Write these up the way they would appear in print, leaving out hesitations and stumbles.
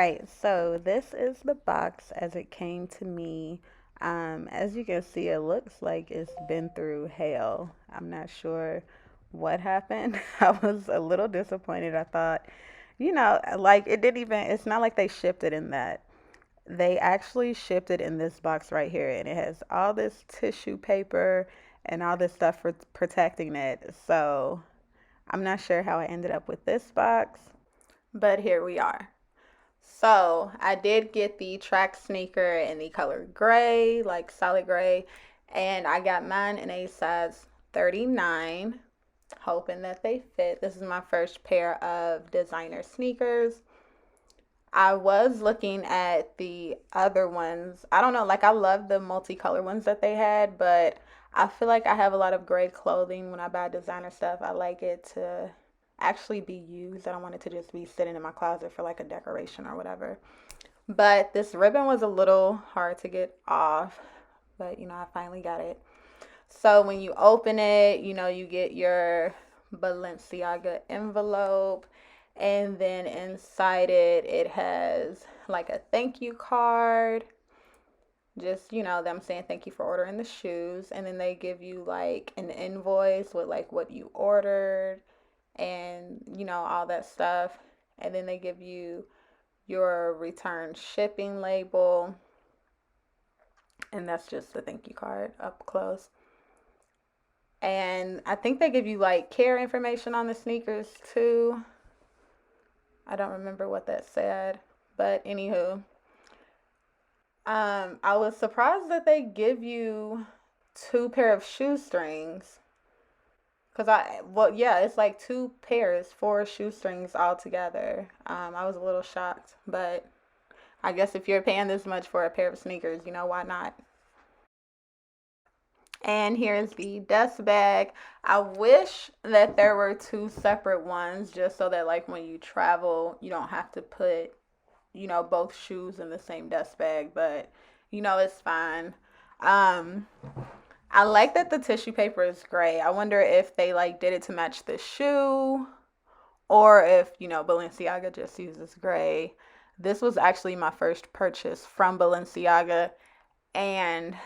right, so this is the box as it came to me. As you can see, it looks like it's been through hell. I'm not sure what happened. I was a little disappointed. I thought, like it didn't even, it's not like they shipped it in that. They actually shipped it in this box right here, and it has all this tissue paper and all this stuff for protecting it. So I'm not sure how I ended up with this box, but here we are. So I did get the track sneaker in the color gray, like solid gray, and I got mine in a size 39, hoping that they fit. This is my first pair of designer sneakers. I was looking at the other ones. I don't know, like I love the multicolor ones that they had, but I feel like I have a lot of gray clothing when I buy designer stuff. I like it to actually be used. I don't want it to just be sitting in my closet for like a decoration or whatever. But this ribbon was a little hard to get off, but I finally got it. So when you open it, you get your Balenciaga envelope, and then inside it, it has like a thank you card. Just, them saying thank you for ordering the shoes. And then they give you like an invoice with like what you ordered and, all that stuff. And then they give you your return shipping label. And that's just the thank you card up close. And I think they give you like care information on the sneakers too. I don't remember what that said, but anywho, I was surprised that they give you two pair of shoestrings. Cause well, yeah, it's like two pairs, four shoestrings all together. I was a little shocked, but I guess if you're paying this much for a pair of sneakers, why not? And here's the dust bag. I wish that there were two separate ones just so that like when you travel, you don't have to put, both shoes in the same dust bag, but it's fine. Um, I like that the tissue paper is gray. I wonder if they like did it to match the shoe or if, Balenciaga just uses gray. This was actually my first purchase from Balenciaga and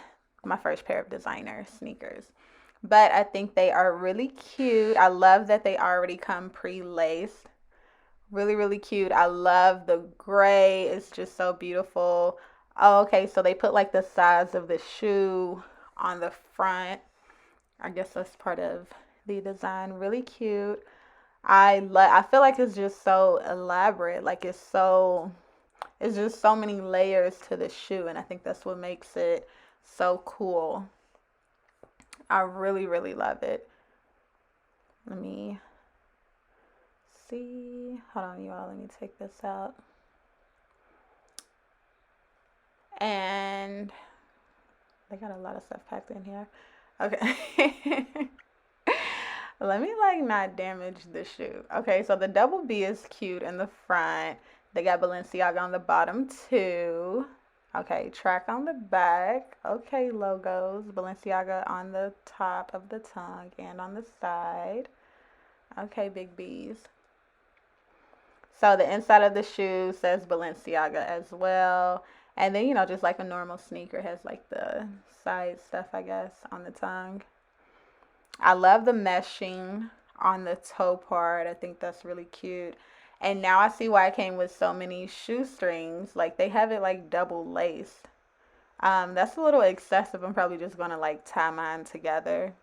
my first pair of designer sneakers. But I think they are really cute. I love that they already come pre-laced. Really, really cute. I love the gray. It's just so beautiful. Oh, okay, so they put like the size of the shoe on the front. I guess that's part of the design. Really cute. I feel like it's just so elaborate. Like it's just so many layers to the shoe, and I think that's what makes it so cool. I really, really love it. Let me see. Hold on, you all. Let me take this out. And they got a lot of stuff packed in here. Okay. Let me like not damage the shoe. Okay, so the double B is cute in the front. They got Balenciaga on the bottom too. Okay, track on the back. Okay, logos. Balenciaga on the top of the tongue and on the side. Okay, big B's. So the inside of the shoe says Balenciaga as well. And then, just like a normal sneaker has like the side stuff, I guess, on the tongue. I love the meshing on the toe part. I think that's really cute. And now I see why it came with so many shoestrings. Like they have it like double laced. That's a little excessive. I'm probably just gonna like tie mine together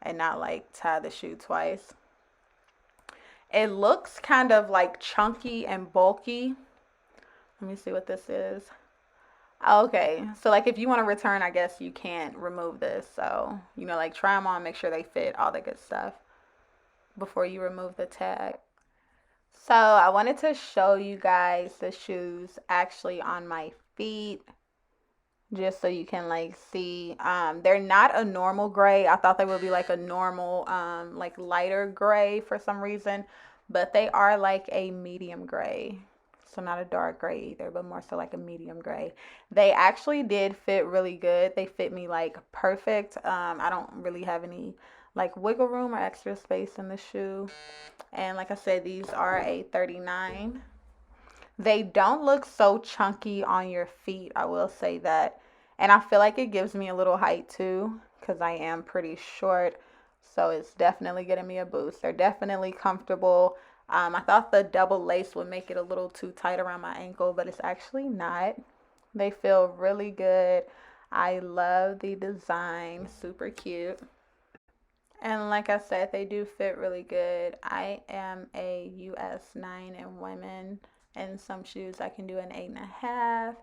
and not like tie the shoe twice. It looks kind of like chunky and bulky. Let me see what this is. Okay, so like if you want to return, I guess you can't remove this. So, like try them on, make sure they fit, all the good stuff before you remove the tag. So I wanted to show you guys the shoes actually on my feet just so you can like see. They're not a normal gray. I thought they would be like a normal like lighter gray for some reason, but they are like a medium gray. So not a dark gray either, but more so like a medium gray. They actually did fit really good. They fit me like perfect. I don't really have any like wiggle room or extra space in the shoe. And like I said, these are a 39. They don't look so chunky on your feet, I will say that. And I feel like it gives me a little height too, because I am pretty short. So it's definitely getting me a boost. They're definitely comfortable. I thought the double lace would make it a little too tight around my ankle, but it's actually not. They feel really good. I love the design, super cute. And like I said, they do fit really good. I am a US 9 in women, and some shoes I can do an 8.5.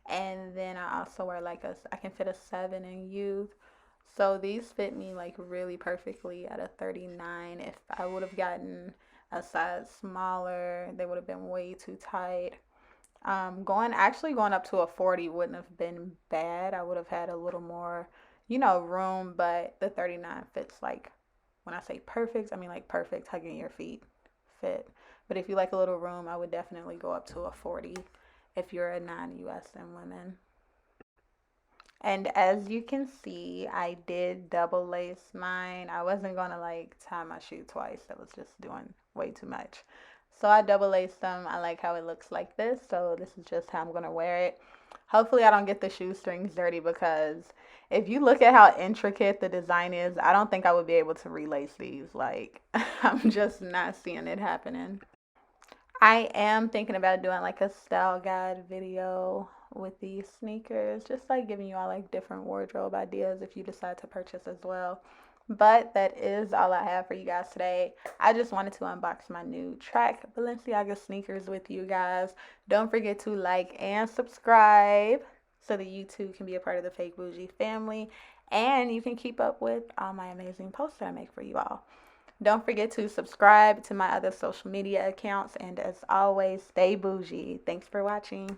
And then I also wear I can fit a 7 in youth. So these fit me like really perfectly at a 39. If I would have gotten a size smaller, they would have been way too tight. Going up to a 40 wouldn't have been bad. I would have had a little more, room, but the 39 fits like, when I say perfect, I mean like perfect, hugging your feet fit. But if you like a little room, I would definitely go up to a 40 if you're a non-US and women. And as you can see, I did double lace mine. I wasn't gonna like tie my shoe twice. That was just doing way too much. So I double laced them. I like how it looks like this. So this is just how I'm gonna wear it. Hopefully I don't get the shoestrings dirty, because if you look at how intricate the design is, I don't think I would be able to relace these. Like, I'm just not seeing it happening. I am thinking about doing like a style guide video with these sneakers, just like giving you all like different wardrobe ideas if you decide to purchase as well. But that is all I have for you guys today. I just wanted to unbox my new track Balenciaga sneakers with you guys. Don't forget to like and subscribe so that you too can be a part of the Fake Bougie family, and you can keep up with all my amazing posts that I make for you all. Don't forget to subscribe to my other social media accounts. And as always, stay bougie. Thanks for watching.